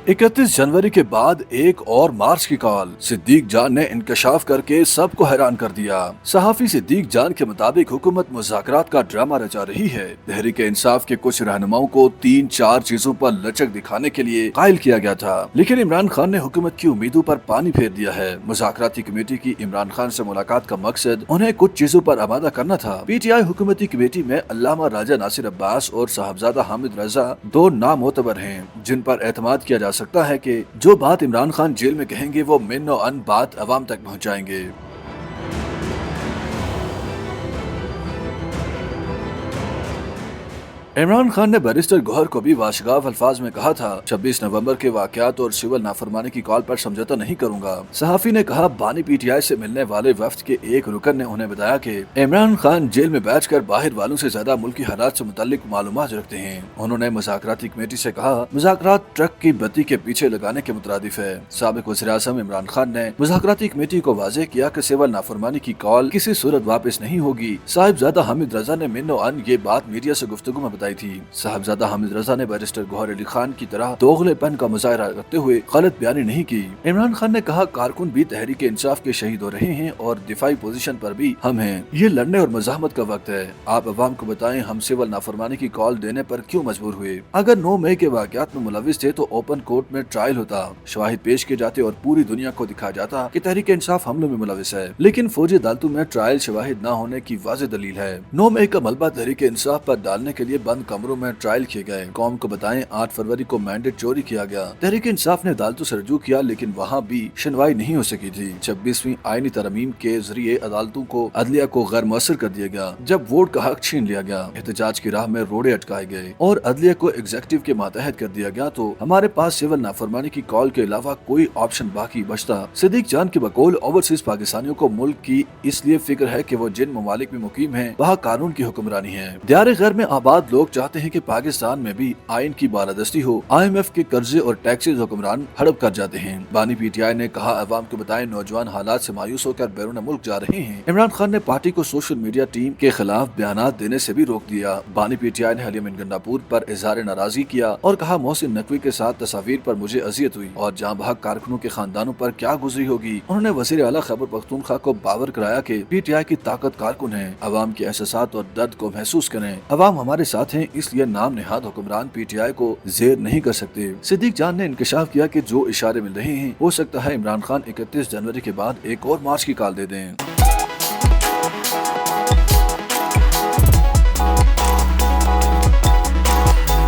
31 जनवरी के बाद एक और मार्च की कॉल। सिद्दीक जान ने इंकशाफ करके सबको हैरान कर दिया। सहाफी सिद्दीक जान के मुताबिक हुकूमत मुज़ाकरात का ड्रामा रचा रही है। तहरीक इंसाफ के कुछ रहनुमाओं को 3-4 चीजों पर लचक दिखाने के लिए कायल किया गया था, लेकिन इमरान खान ने हुकूमत की उम्मीदों पर पानी फेर दिया है। मुज़ाकराती कमेटी की इमरान खान से मुलाकात का मकसद उन्हें कुछ चीजों पर आमादा करना था। PTI हुकूमती कमेटी में अल्लामा राजा नासिर अब्बास और साहबजादा हामिद रजा दो नामोतबर हैं, जिन पर एतमाद किया जा सकता है कि जो बात इमरान खान जेल में कहेंगे वो मिन और अन बात अवाम तक पहुंचाएंगे। इमरान खान ने बैरिस्टर गौहर को भी वाशगाफ अल्फाज में कहा था, 26 नवंबर के वाकयात और सिविल नाफरमानी की कॉल पर समझौता नहीं करूंगा। सहाफी ने कहा, बानी PTI से मिलने वाले वफ्द के एक रुकन ने उन्हें बताया कि इमरान खान जेल में बैठकर बाहर वालों से ज्यादा मुल्की हालात से मुताल्लिक मालूमात रखते हैं। उन्होंने मुज़ाकराती कमेटी से कहा, मुज़ाकरात ट्रक की बत्ती के पीछे लगाने के मुतरादिफ है। साबिक वज़ीर-ए-आज़म इमरान खान ने मुज़ाकराती कमेटी को वाज़ेह किया कि सिविल नाफरमानी की कॉल किसी सूरत वापस नहीं होगी। साहिबजादा हामिद रजा ने मिन और अन ये बात मीडिया से गुफ्तगू में बताई थी। साहबजादा हामिद रजा ने बैरिस्टर गौहर अली खान की तरह दोगलेपन का मुजाहरा करते हुए गलत बयानी नहीं की। इमरान खान ने कहा, कारकुन भी तहरीक इंसाफ के शहीद हो रहे हैं और दिफाई पोजीशन पर भी हम हैं। ये लड़ने और मज़ाहमत का वक्त है। आप अवाम को बताएं, हम सिविल नाफरमानी की कॉल देने पर क्यों मजबूर हुए। अगर 9 मई के वाकयात में मुलविस थे तो ओपन कोर्ट में ट्रायल होता, शवाहिद पेश किए जाते और पूरी दुनिया को दिखाया जाता कि तहरीक इंसाफ हमलों में मुलविस है। लेकिन फौजी अदालतों में ट्रायल शवाहिद न होने की वाज़ेह दलील है। 9 मई का मलबा तहरीक इंसाफ पर डालने के लिए बंद कमरों में ट्रायल किए गए। कौम को बताएं, 8 फरवरी को मैंडेट चोरी किया गया। तहरीक इंसाफ ने अदालतों से रजू किया, लेकिन वहाँ भी सुनवाई नहीं हो सकी थी। 26वीं आईनी तरमीम के जरिए अदालतों को अदलिया को गैर मुअस्सर कर दिया गया। जब वोट का हक छीन लिया गया, एहतजाज की राह में रोड़े अटकाए गए और अदलिया को एग्जीक्यूटिव के मातहत कर दिया गया, तो हमारे पास सिविल नाफरमानी की कॉल के अलावा कोई ऑप्शन बाकी बचता। सिद्दीक जान के बकौल ओवरसीज पाकिस्तानियों को मुल्क की इसलिए फिक्र है कि वो जिन ममालिक में मुकीम है वहाँ कानून की हुक्मरानी है। दियारे गैर में आबाद लोग चाहते हैं कि पाकिस्तान में भी आइन की बालादस्ती हो। IMF के कर्जे और टैक्सेस हुक्मरान हड़प कर जाते हैं। बानी PTI ने कहा, अवाम को बताएं, नौजवान हालात से मायूस होकर बैरून मुल्क जा रहे हैं। इमरान खान ने पार्टी को सोशल मीडिया टीम के खिलाफ बयानात देने से भी रोक दिया। बानी PTI ने हलीम गंडापुर पर इजहार नाराजगी किया और कहा, मोहसिन नकवी के साथ तस्वीर पर मुझे अजियत हुई और जहाँ भाग कारकुनों के खानदानों पर क्या गुजरी होगी। उन्होंने वज़ीर आला खैबर पख्तूनख्वा को बावर कराया कि PTI की ताकत कारकुन है। अवाम के एहसासात और दर्द को महसूस करें। अवाम हमारे साथ है, इसलिए नाम निहाद हुक्मरान PTI को जेर नहीं कर सकते। सिद्दीक जान ने इंकशाफ किया कि जो इशारे मिल रहे हैं, हो सकता है इमरान खान 31 जनवरी के बाद एक और मार्च की कॉल दे दें।